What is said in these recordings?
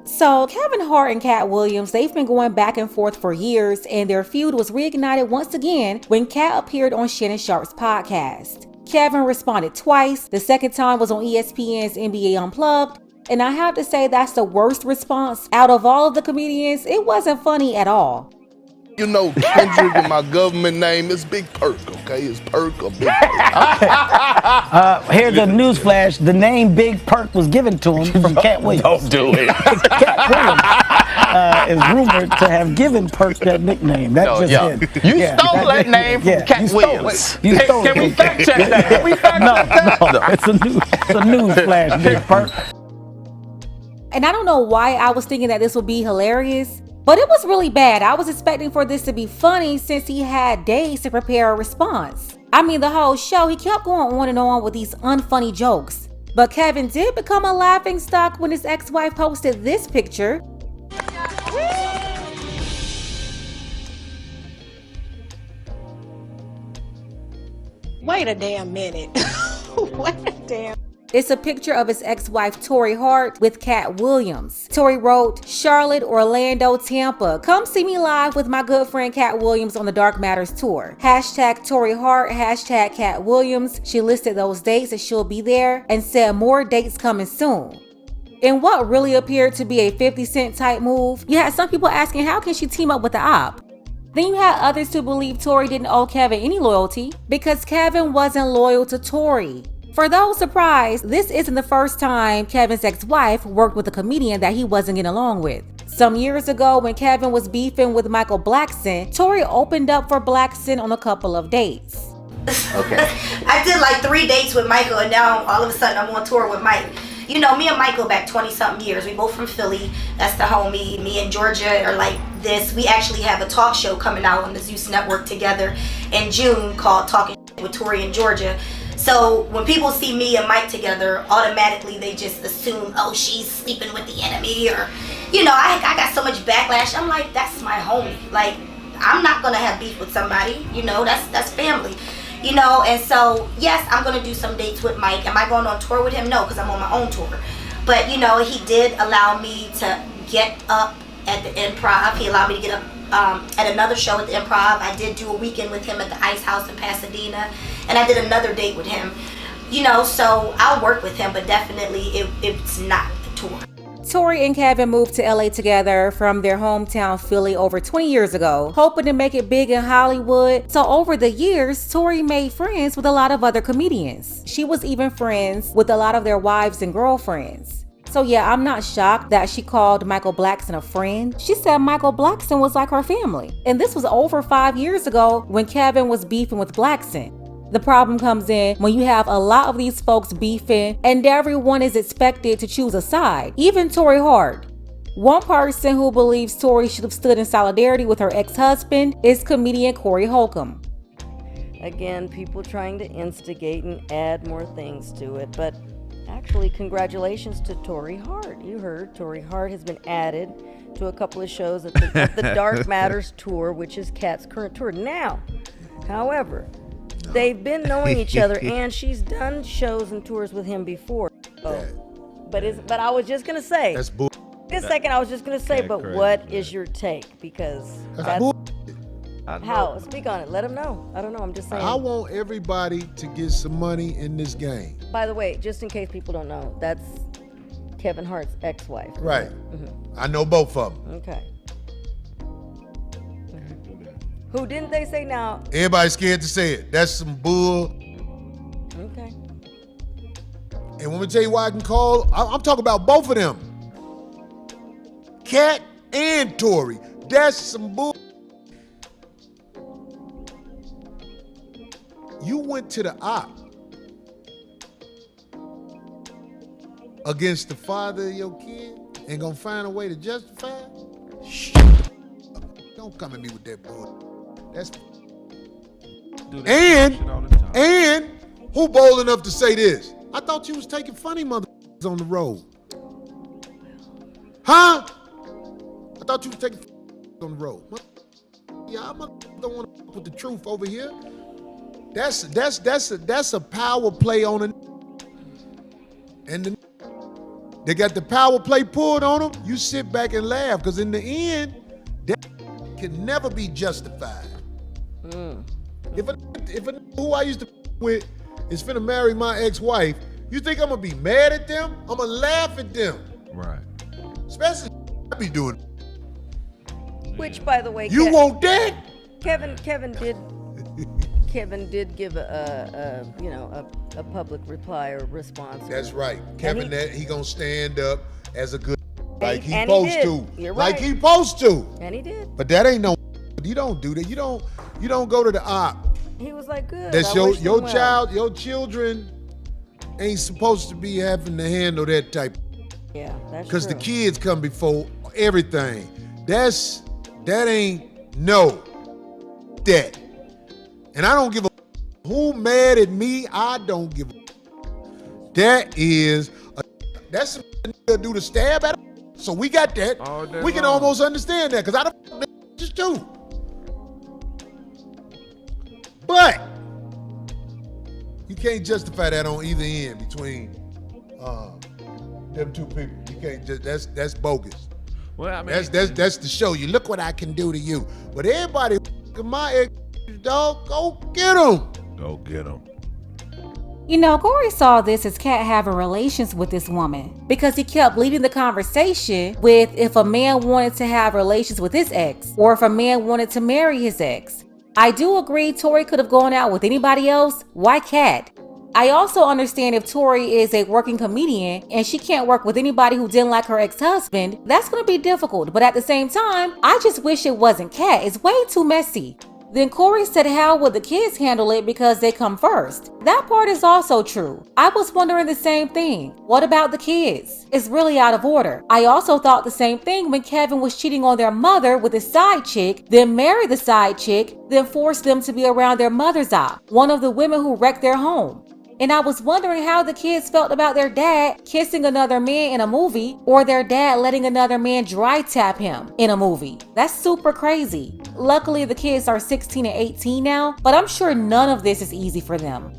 So Kevin Hart and Katt Williams, they've been going back and forth for years, and their feud was reignited once again when Katt appeared on Shannon Sharpe's podcast. Kevin responded twice. The second time was on ESPN's NBA Unplugged, and I have to say that's the worst response. Out of all of the comedians, it wasn't funny at all. You know, Kendrick and my government name is Big Perk, okay? It's Perk or Big Perk. Here's a newsflash. The name Big Perk was given to him from Katt Williams. Don't do it. Katt Williams is rumored to have given Perk that nickname. That's just it. You stole that name from Katt Williams. You stole it. Can we fact check that? Can we fact check that? No. It's a newsflash, Big Perk. And I don't know why I was thinking that this would be hilarious, but it was really bad. I was expecting for this to be funny since he had days to prepare a response. I mean, the whole show, he kept going on and on with these unfunny jokes. But Kevin did become a laughingstock when his ex-wife posted this picture. Wait a damn minute. Wait a damn. It's a picture of his ex-wife Torrei Hart with Katt Williams. Torrei wrote, "Charlotte, Orlando, Tampa. Come see me live with my good friend Katt Williams on the Dark Matters tour. Hashtag Torrei Hart, hashtag Katt Williams." She listed those dates that she'll be there and said more dates coming soon. In what really appeared to be a 50 Cent type move, you had some people asking how can she team up with the op? Then you had others who believe Torrei didn't owe Kevin any loyalty because Kevin wasn't loyal to Torrei. For those surprised, this isn't the first time Kevin's ex-wife worked with a comedian that he wasn't getting along with. Some years ago, when Kevin was beefing with Michael Blackson, Torrei opened up for Blackson on a couple of dates. Okay. I did like 3 dates with Michael, and now all of a sudden I'm on tour with Mike. You know, me and Mike go back 20-something years. We both from Philly. That's the homie. Me and Georgia are like this. We actually have a talk show coming out on the Zeus Network together in June called Talking with Torrei and Georgia. So when people see me and Mike together, automatically they just assume, oh, she's sleeping with the enemy, or, you know, I got so much backlash. I'm like, that's my homie. Like, I'm not gonna have beef with somebody, you know, that's family. You know, and so, yes, I'm going to do some dates with Mike. Am I going on tour with him? No, because I'm on my own tour. But, you know, he did allow me to get up at the Improv. He allowed me to get up at another show at the Improv. I did do a weekend with him at the Ice House in Pasadena. And I did another date with him. You know, so I'll work with him, but definitely it's not the tour. Torrei and Kevin moved to LA together from their hometown Philly over 20 years ago, hoping to make it big in Hollywood. So over the years, Torrei made friends with a lot of other comedians. She was even friends with a lot of their wives and girlfriends. So yeah, I'm not shocked that she called Michael Blackson a friend. She said Michael Blackson was like her family. And this was over 5 years ago when Kevin was beefing with Blackson. The problem comes in when you have a lot of these folks beefing and everyone is expected to choose a side, even Torrei Hart. One person who believes Torrei should have stood in solidarity with her ex-husband is comedian Holcomb. Again, people trying to instigate and add more things to it, but actually congratulations to Torrei Hart. You heard Torrei Hart has been added to a couple of shows at the Dark Matters tour, which is Katt's current tour. Now, however, they've been knowing each other, and she's done shows and tours with him before. So, but I was just gonna say. That's bull. This second, I was just gonna say, but what is your take? Because that's bull. How? Speak on it. Let him know. I don't know. I'm just saying. I want everybody to get some money in this game. By the way, just in case people don't know, that's Kevin Hart's ex-wife. Right. Mm-hmm. I know both of them. Okay. Who didn't they say now? Everybody's scared to say it. That's some bull. Okay. And let me tell you why I can call. I'm talking about both of them. Katt and Torrei. That's some bull. You went to the op against the father of your kid and gonna find a way to justify it? Shut up. Don't come at me with that bull. That's and who bold enough to say this? I thought you was taking funny motherfuckers on the road. Huh? I thought you was taking on the road. Yeah, I don't want to put the truth over here. That's a power play on a and the They got the power play pulled on them. You sit back and laugh, because in the end, that can never be justified. If a who I used to with is finna marry my ex-wife, you think I'm gonna be mad at them? I'm gonna laugh at them. Right. Especially I be doing. Which, by the way, You want that? Kevin did give a public reply or response. That's right. Kevin, he gonna stand up as a good, like he and supposed he did. to. You're like right. he supposed to. And he did. But that ain't no. You don't do that. You don't go to the op. He was like, good. That's I your wish them well. child, your children ain't supposed to be having to handle that type. Yeah, that's Because true. the kids come before everything. That ain't no that. And I don't give a who mad at me. I don't give a. That is that's a nigga do the stab at him. So we got that. We can almost understand that, because I don't just do. But you can't justify that on either end between them two people. You can't just that's bogus. Well, I mean, That's to show you, look what I can do to you. But everybody, my ex, dog, go get him. Go get him. You know, Corey saw this as Katt having relations with this woman because he kept leading the conversation with if a man wanted to have relations with his ex or if a man wanted to marry his ex. I do agree Torrei could have gone out with anybody else. Why Katt? I also understand if Torrei is a working comedian and she can't work with anybody who didn't like her ex-husband, that's going to be difficult. But at the same time, I just wish it wasn't Katt. It's way too messy. Then Corey said how would the kids handle it because they come first. That part is also true. I was wondering the same thing. What about the kids? It's really out of order. I also thought the same thing when Kevin was cheating on their mother with his side chick, then married the side chick, then forced them to be around their mother's op, one of the women who wrecked their home. And I was wondering how the kids felt about their dad kissing another man in a movie or their dad letting another man dry tap him in a movie. That's super crazy. Luckily, the kids are 16 and 18 now, but I'm sure none of this is easy for them.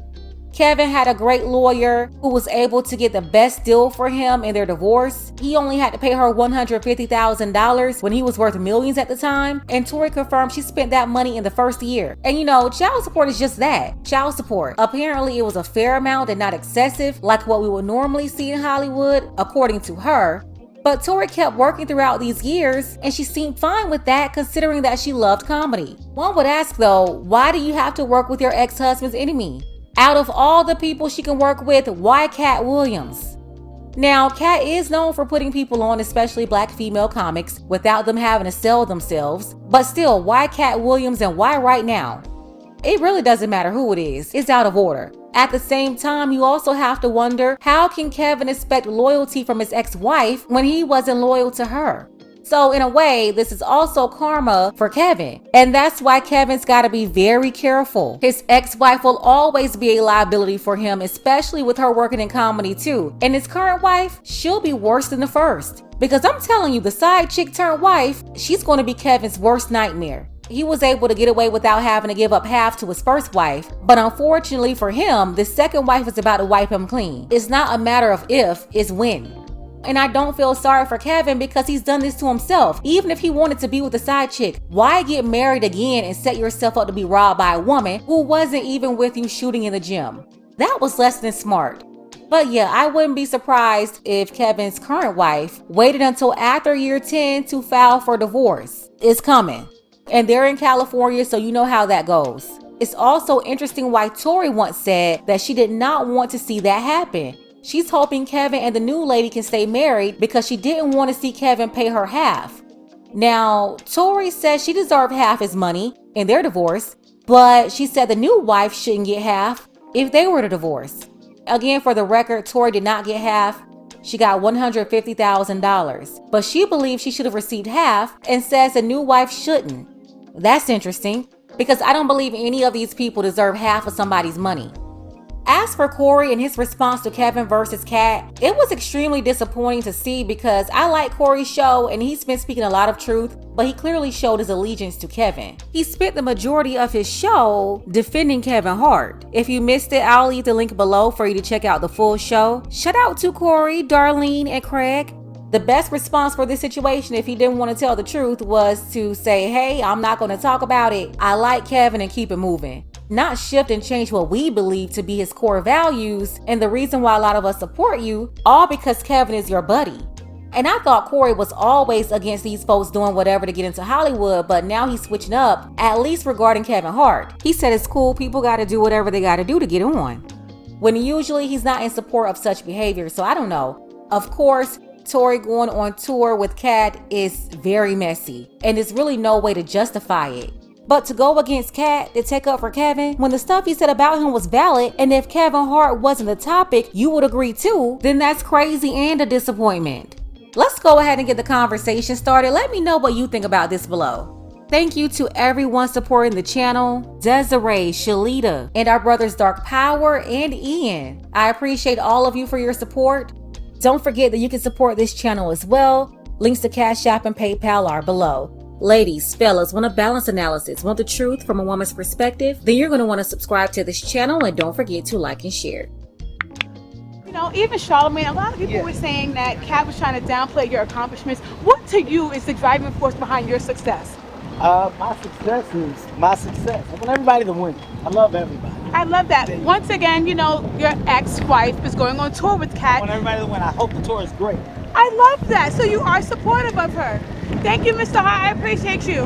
Kevin had a great lawyer who was able to get the best deal for him in their divorce. He only had to pay her $150,000 when he was worth millions at the time, and Torrei confirmed she spent that money in the first year. And you know, child support is just that, child support. Apparently it was a fair amount and not excessive like what we would normally see in Hollywood, according to her. But Torrei kept working throughout these years, and she seemed fine with that considering that she loved comedy. One would ask though, why do you have to work with your ex-husband's enemy? Out of all the people she can work with, why Katt Williams? Now, Katt is known for putting people on, especially black female comics, without them having to sell themselves. But still, why Katt Williams and why right now? It really doesn't matter who it is, it's out of order. At the same time, you also have to wonder, how can Kevin expect loyalty from his ex-wife when he wasn't loyal to her? So in a way, this is also karma for Kevin. And that's why Kevin's got to be very careful. His ex-wife will always be a liability for him, especially with her working in comedy too. And his current wife, she'll be worse than the first. Because I'm telling you, the side chick turned wife, she's going to be Kevin's worst nightmare. He was able to get away without having to give up half to his first wife, but unfortunately for him, the second wife is about to wipe him clean. It's not a matter of if, it's when. And I don't feel sorry for Kevin because he's done this to himself. Even if he wanted to be with a side chick, why get married again and set yourself up to be robbed by a woman who wasn't even with you shooting in the gym? That was less than smart. But yeah, I wouldn't be surprised if Kevin's current wife waited until after year 10 to file for divorce. It's coming. And they're in California, so you know how that goes. It's also interesting why Torrei once said that she did not want to see that happen. She's hoping Kevin and the new lady can stay married because she didn't want to see Kevin pay her half. Now, Torrei says she deserved half his money in their divorce, but she said the new wife shouldn't get half if they were to divorce. Again, for the record, Torrei did not get half. She got $150,000, but she believes she should have received half and says the new wife shouldn't. That's interesting because I don't believe any of these people deserve half of somebody's money. As for Corey and his response to Kevin versus Katt, it was extremely disappointing to see because I like Corey's show and he's been speaking a lot of truth, but he clearly showed his allegiance to Kevin. He spent the majority of his show defending Kevin Hart. If you missed it, I'll leave the link below for you to check out the full show. Shout out to Corey, Darlene, and Craig. The best response for this situation, if he didn't want to tell the truth, was to say, hey, I'm not going to talk about it. I like Kevin and keep it moving. Not shift and change what we believe to be his core values and the reason why a lot of us support you, all because Kevin is your buddy. And I thought Corey was always against these folks doing whatever to get into Hollywood, but now he's switching up, at least regarding Kevin Hart. He said it's cool, people gotta do whatever they gotta do to get on. When usually he's not in support of such behavior, so I don't know. Of course, Torrei going on tour with Katt is very messy, and there's really no way to justify it. But to go against Katt to take up for Kevin, when the stuff he said about him was valid, and if Kevin Hart wasn't the topic, you would agree too, then that's crazy and a disappointment. Let's go ahead and get the conversation started. Let me know what you think about this below. Thank you to everyone supporting the channel, Desiree, Shalita, and our brothers Dark Power and Ian. I appreciate all of you for your support. Don't forget that you can support this channel as well. Links to Cash App and PayPal are below. Ladies, fellas, want a balanced analysis, want the truth from a woman's perspective? Then you're going to want to subscribe to this channel and don't forget to like and share. You know, even Charlamagne, a lot of people were saying that Katt was trying to downplay your accomplishments. What to you is the driving force behind your success? My success is my success. I want everybody to win. I love everybody. I love that. Once again, you know, your ex-wife is going on tour with Katt. I want everybody to win. I hope the tour is great. I love that. So you are supportive of her. Thank you, Mr. Hart. I appreciate you.